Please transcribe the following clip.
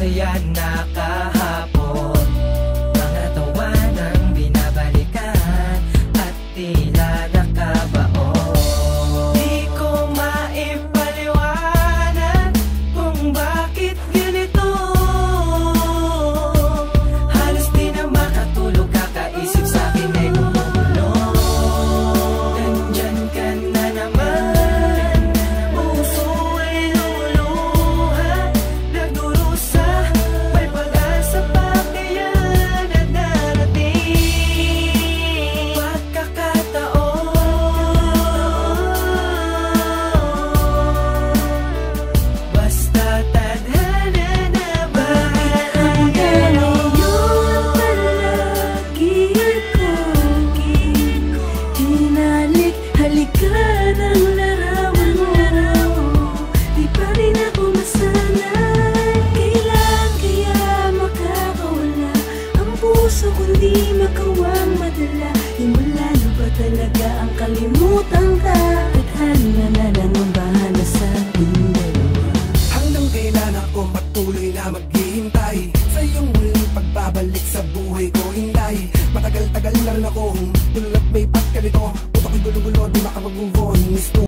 saya na kahapon. Mga tawanang binabalikan at tila nakabaon. Di ko maipaliwanag kung bakit ganito. Halos di na makatulog, kakaisip sa'kin ay bumulo. Nandyan ka na naman, puso ay luluha, nagdurusa, may pag-asa pa kaya na darating pagkakataon. Basta tadhana na ba? Hanggang ngayon palagi ako hinalik-halikan ang larawan mo. Di pa rin ako masanay, kailan kaya makakawala ang puso kundi makawang madala. Himula na ba talaga ang kalimutan ka? Tadhana na lang ang bahala sa ating dalawa. Hanggang kailan ako patuloy na maghihintay sa iyong muling pagbabalik sa buhay ko? Hinday, matagal-tagal na rin akong tulad may pagkalito.